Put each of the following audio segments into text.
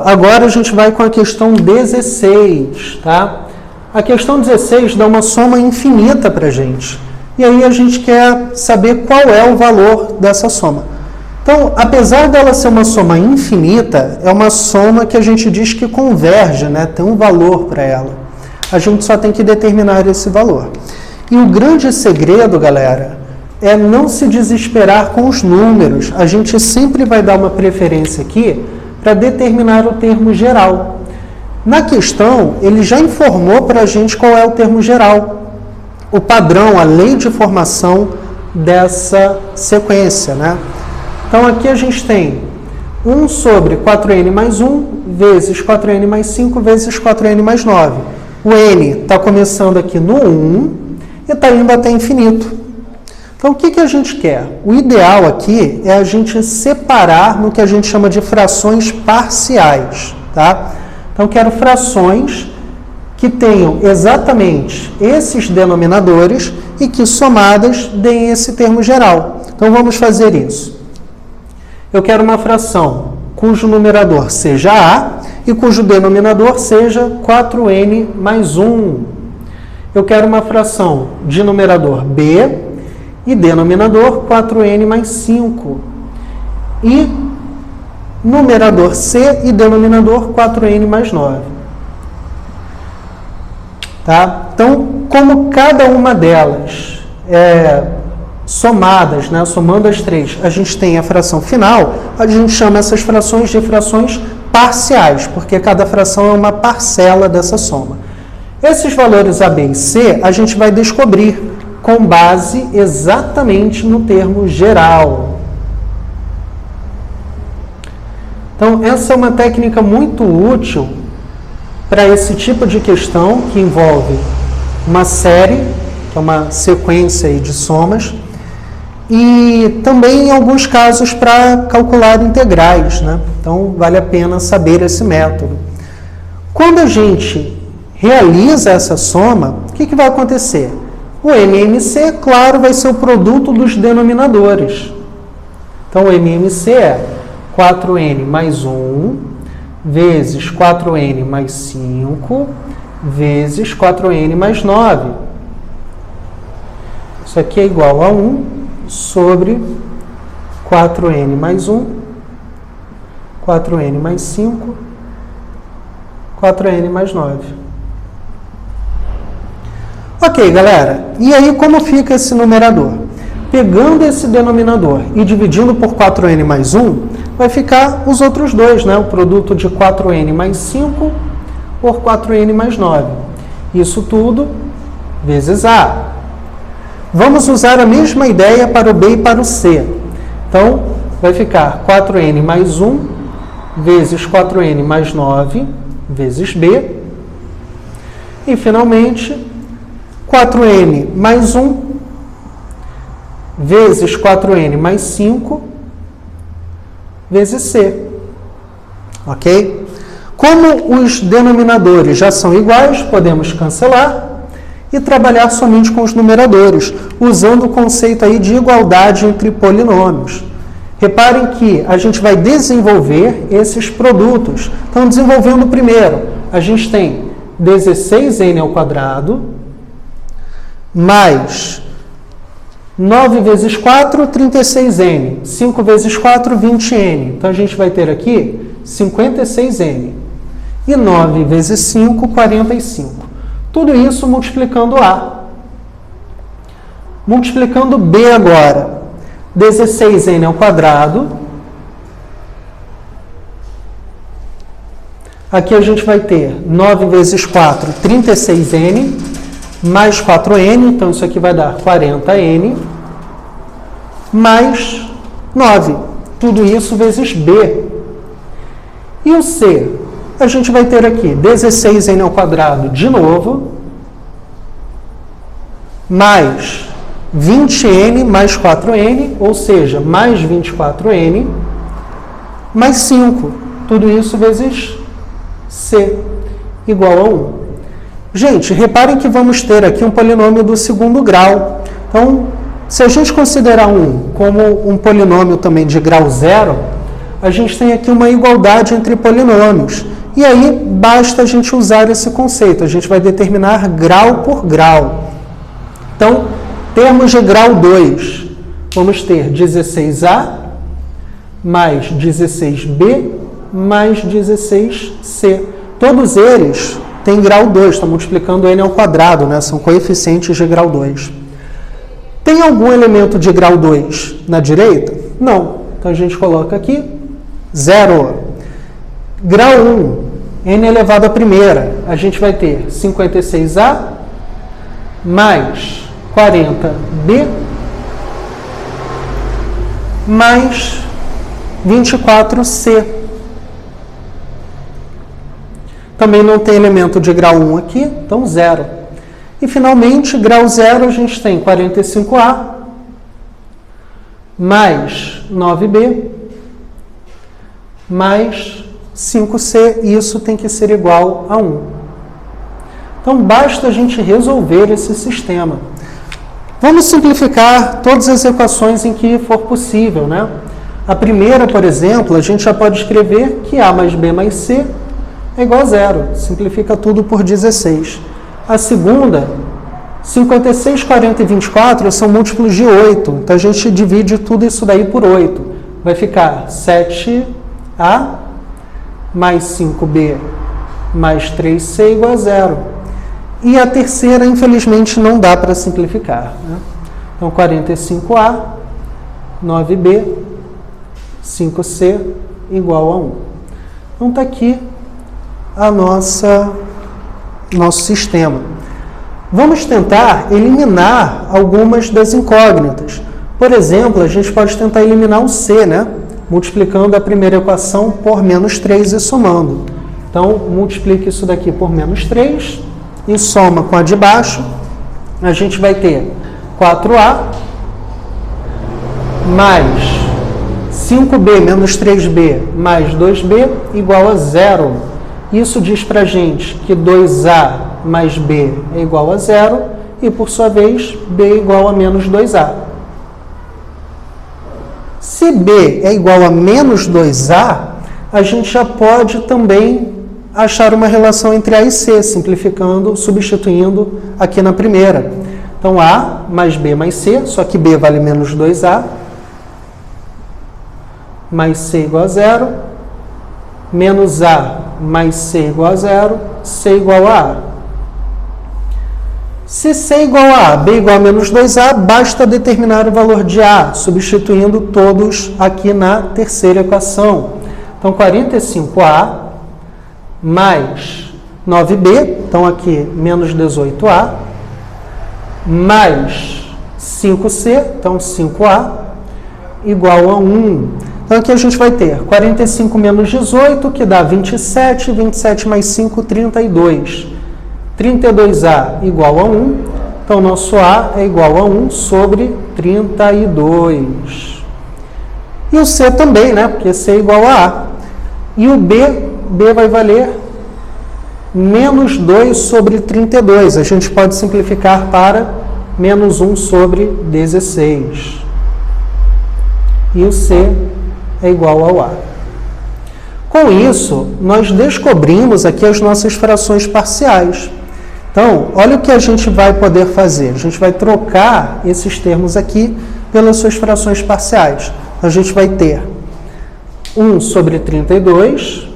agora a gente vai com a questão 16, tá? A questão 16 dá uma soma infinita para a gente. E aí a gente quer saber qual é o valor dessa soma. Então, apesar dela ser uma soma infinita, é uma soma que a gente diz que converge, né? Tem um valor para ela. A gente só tem que determinar esse valor. E o grande segredo, galera, é não se desesperar com os números. A gente sempre vai dar uma preferência aqui para determinar o termo geral. Na questão, ele já informou para a gente qual é o termo geral, o padrão, a lei de formação dessa sequência, né? Então, aqui a gente tem 1 sobre 4n mais 1 vezes 4n mais 5 vezes 4n mais 9. O n está começando aqui no 1 e está indo até infinito. Então, o que a gente quer? O ideal aqui é a gente separar no que a gente chama de frações parciais, tá? Então, eu quero frações que tenham exatamente esses denominadores e que somadas deem esse termo geral. Então, vamos fazer isso. Eu quero uma fração cujo numerador seja A e cujo denominador seja 4n mais 1. Eu quero uma fração de numerador B e denominador 4n mais 5. E numerador C e denominador 4n mais 9. Tá? Então, como cada uma delas somadas, né, somando as três, a gente tem a fração final, a gente chama essas frações de frações parciais, porque cada fração é uma parcela dessa soma. Esses valores A, B e C, a gente vai descobrir com base exatamente no termo geral. Então, essa é uma técnica muito útil para esse tipo de questão que envolve uma série, que é uma sequência aí de somas, e também em alguns casos para calcular integrais, né? Então, vale a pena saber esse método. Quando a gente realiza essa soma, o que vai acontecer? O MMC, claro, vai ser o produto dos denominadores. Então, o MMC é 4n mais 1 vezes 4n mais 5 vezes 4n mais 9. Isso aqui é igual a 1 sobre 4n mais 1, 4n mais 5, 4n mais 9. Ok, galera. E aí, como fica esse numerador? Pegando esse denominador e dividindo por 4n mais 1, vai ficar os outros dois, né? O produto de 4n mais 5 por 4n mais 9. Isso tudo vezes A. Vamos usar a mesma ideia para o B e para o C. Então, vai ficar 4n mais 1 vezes 4n mais 9 vezes B. E, finalmente, 4n mais 1 vezes 4n mais 5 vezes C. Ok? Como os denominadores já são iguais, podemos cancelar e trabalhar somente com os numeradores, usando o conceito aí de igualdade entre polinômios. Reparem que a gente vai desenvolver esses produtos. Então, desenvolvendo o primeiro, a gente tem 16n ao quadrado mais 9 vezes 4, 36n. 5 vezes 4, 20n. Então, a gente vai ter aqui 56n. E 9 vezes 5, 45. Tudo isso multiplicando A. Multiplicando B agora. 16n ao quadrado. Aqui a gente vai ter 9 vezes 4, 36n, mais 4n, então isso aqui vai dar 40n, mais 9. Tudo isso vezes B. E o C? A gente vai ter aqui 16n ao quadrado de novo, mais 20n mais 4n, ou seja, mais 24n, mais 5. Tudo isso vezes C, igual a 1. Gente, reparem que vamos ter aqui um polinômio do segundo grau. Então, se a gente considerar 1 como um polinômio também de grau 0, a gente tem aqui uma igualdade entre polinômios. E aí, basta a gente usar esse conceito. A gente vai determinar grau por grau. Então, termos de grau 2, vamos ter 16A mais 16B mais 16C. Todos eles têm grau 2, está multiplicando n ao quadrado, né? São coeficientes de grau 2. Tem algum elemento de grau 2 na direita? Não. Então, a gente coloca aqui 0. Grau 1, n elevado à primeira. A gente vai ter 56A mais 40B mais 24C. Também não tem elemento de grau 1 aqui, então 0. E, finalmente, grau 0, a gente tem 45A mais 9B mais 5C, e isso tem que ser igual a 1. Então, basta a gente resolver esse sistema. Vamos simplificar todas as equações em que for possível, né? A primeira, por exemplo, a gente já pode escrever que A mais B mais C é igual a 0. Simplifica tudo por 16. A segunda, 56, 40 e 24 são múltiplos de 8. Então, a gente divide tudo isso daí por 8. Vai ficar 7A mais 5B mais 3C igual a 0. E a terceira, infelizmente, não dá para simplificar, né? Então, 45A, 9B, 5C igual a 1. Então, está aqui nosso sistema. Vamos tentar eliminar algumas das incógnitas. Por exemplo, a gente pode tentar eliminar o C, né? Multiplicando a primeira equação por menos 3 e somando. Então, multiplica isso daqui por menos 3 e soma com a de baixo. A gente vai ter 4A mais 5B menos 3B mais 2B igual a 0. Isso diz para a gente que 2A mais B é igual a 0 e, por sua vez, B é igual a menos 2A. Se B é igual a menos 2A, a gente já pode também achar uma relação entre A e C, simplificando, substituindo aqui na primeira. Então, A mais B mais C, só que B vale menos 2A, mais C igual a 0, menos A mais C igual a 0, C igual a A. Se C igual a A, B igual a menos 2A, basta determinar o valor de A, substituindo todos aqui na terceira equação. Então, 45A mais 9B, então aqui menos 18A, mais 5C, então 5A, igual a 1. Então, aqui a gente vai ter 45 menos 18, que dá 27, 27 mais 5, 32. 32A igual a 1, então nosso A é igual a 1 sobre 32. E o C também, né? Porque C é igual a A. E o B vai valer menos 2 sobre 32. A gente pode simplificar para menos 1 sobre 16. E o C é igual ao A. Com isso, nós descobrimos aqui as nossas frações parciais. Então, olha o que a gente vai poder fazer. A gente vai trocar esses termos aqui pelas suas frações parciais. A gente vai ter 1 sobre 32,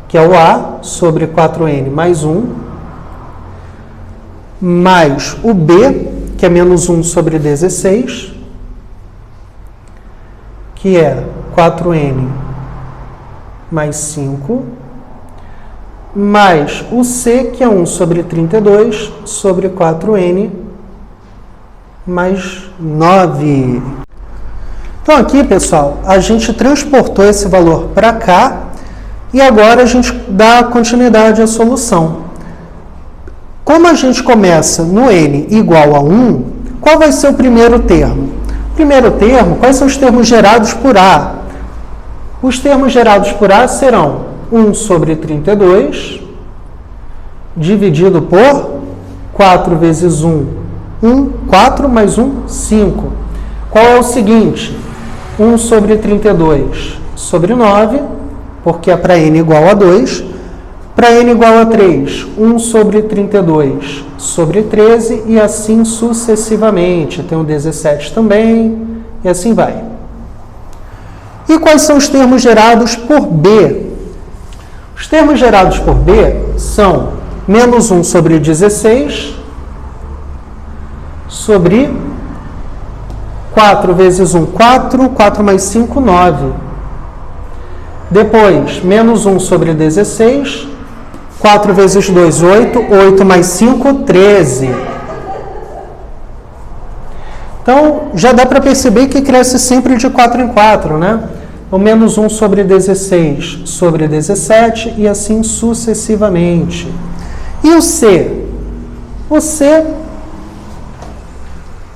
que é o A, sobre 4n mais 1, mais o B, que é menos 1 sobre 16, que é 4n mais 5, mais o C, que é 1 sobre 32, sobre 4n mais 9. Então, aqui, pessoal, a gente transportou esse valor para cá e agora a gente dá continuidade à solução. Como a gente começa no n igual a 1, qual vai ser o primeiro termo? Primeiro termo, quais são os termos gerados por A? Os termos gerados por A serão 1 sobre 32, dividido por 4 vezes 1, 1, 4 mais 1, 5. Qual é o seguinte? 1 sobre 32 sobre 9, porque é para n igual a 2. Para n igual a 3, 1 sobre 32 sobre 13 e assim sucessivamente. Tem o 17 também e assim vai. E quais são os termos gerados por B? Os termos gerados por B são menos 1 sobre 16 sobre 4 vezes 1, 4, 4 mais 5, 9. Depois, menos 1 sobre 16, 4 vezes 2, 8, 8 mais 5, 13. Então, já dá para perceber que cresce sempre de 4 em 4, né? Então, menos 1 sobre 16 sobre 17 e assim sucessivamente. E o C? O C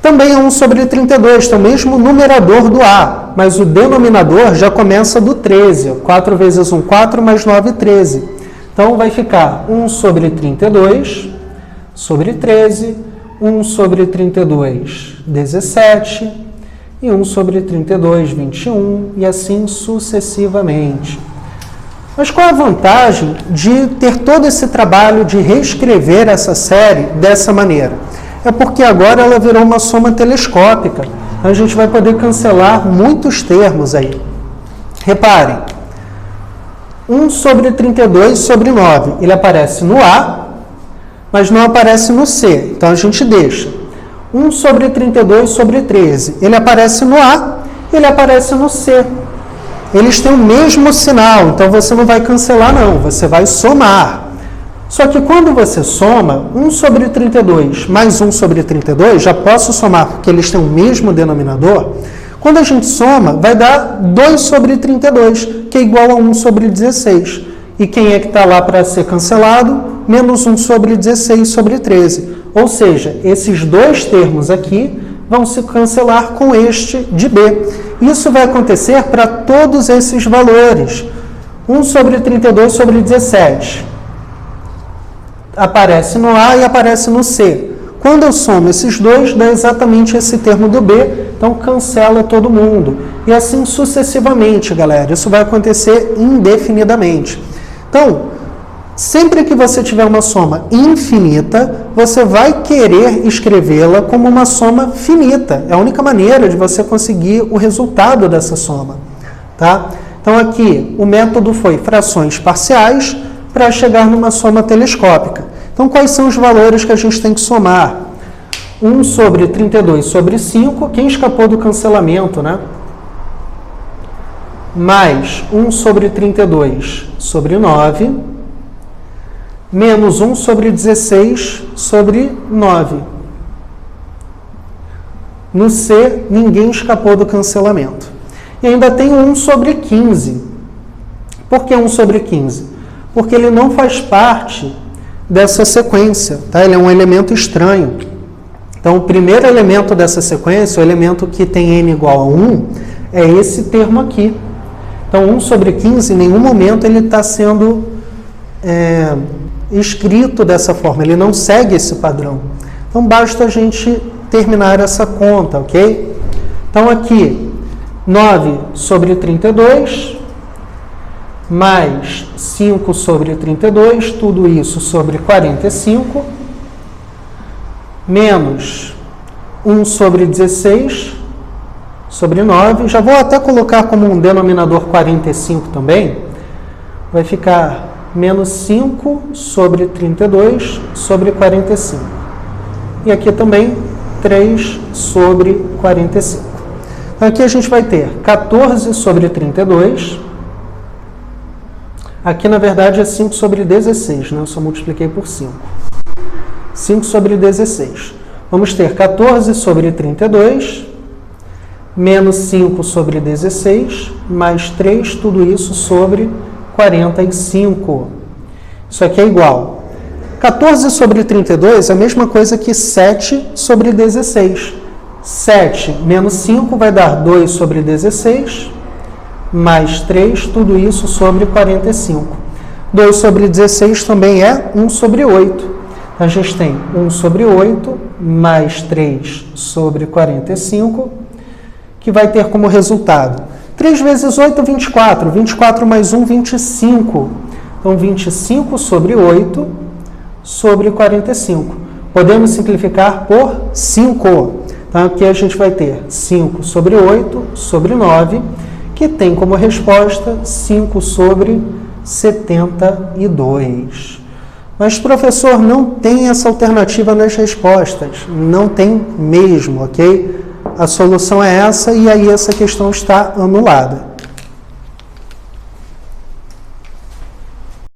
também é 1 sobre 32, então mesmo numerador do A, mas o denominador já começa do 13. 4 vezes 1, 4, mais 9, 13. Então, vai ficar 1 sobre 32 sobre 13, 1 sobre 32, 17, e 1 sobre 32, 21, e assim sucessivamente. Mas qual a vantagem de ter todo esse trabalho de reescrever essa série dessa maneira? É porque agora ela virou uma soma telescópica. A gente vai poder cancelar muitos termos aí. Reparem, 1 sobre 32 sobre 9, ele aparece no A, mas não aparece no C. Então, a gente deixa. 1 sobre 32 sobre 13, ele aparece no A, ele aparece no C. Eles têm o mesmo sinal, então você não vai cancelar não, você vai somar. Só que quando você soma 1 sobre 32 mais 1 sobre 32, já posso somar porque eles têm o mesmo denominador. Quando a gente soma, vai dar 2 sobre 32, que é igual a 1 sobre 16. E quem é que está lá para ser cancelado? Menos 1 sobre 16 sobre 13. Ou seja, esses dois termos aqui vão se cancelar com este de B. Isso vai acontecer para todos esses valores. 1 sobre 32 sobre 17. Aparece no A e aparece no C. Quando eu somo esses dois, dá exatamente esse termo do B, então cancela todo mundo. E assim sucessivamente, galera. Isso vai acontecer indefinidamente. Então, sempre que você tiver uma soma infinita, você vai querer escrevê-la como uma soma finita. É a única maneira de você conseguir o resultado dessa soma. Tá? Então, aqui, o método foi frações parciais para chegar numa soma telescópica. Então, quais são os valores que a gente tem que somar? 1 sobre 32 sobre 5, quem escapou do cancelamento, né? Mais 1 sobre 32 sobre 9, menos 1 sobre 16 sobre 9. No C, ninguém escapou do cancelamento. E ainda tem 1 sobre 15. Por que 1 sobre 15? Porque ele não faz parte dessa sequência, tá? Ele é um elemento estranho. Então, o primeiro elemento dessa sequência, o elemento que tem n igual a 1, é esse termo aqui. Então, 1 sobre 15, em nenhum momento ele está sendo escrito dessa forma, ele não segue esse padrão. Então, basta a gente terminar essa conta, ok? Então, aqui, 9 sobre 32, mais 5 sobre 32, tudo isso sobre 45, menos 1 sobre 16 sobre 9, já vou até colocar como um denominador 45 também, vai ficar menos 5 sobre 32 sobre 45. E aqui também 3 sobre 45. Então, aqui a gente vai ter 14 sobre 32. Aqui, na verdade, é 5 sobre 16, né? Eu só multipliquei por 5. 5 sobre 16. Vamos ter 14 sobre 32, menos 5 sobre 16, mais 3, tudo isso sobre 45. Isso aqui é igual. 14 sobre 32 é a mesma coisa que 7 sobre 16. 7 menos 5 vai dar 2 sobre 16, mais 3, tudo isso sobre 45. 2 sobre 16 também é 1 sobre 8. A gente tem 1 sobre 8, mais 3 sobre 45, que vai ter como resultado 3 vezes 8, 24. 24 mais 1, 25. Então, 25 sobre 8 sobre 45. Podemos simplificar por 5. Então, aqui a gente vai ter 5 sobre 8 sobre 9, que tem como resposta 5 sobre 72. Mas, professor, não tem essa alternativa nas respostas. Não tem mesmo, ok? A solução é essa e aí essa questão está anulada.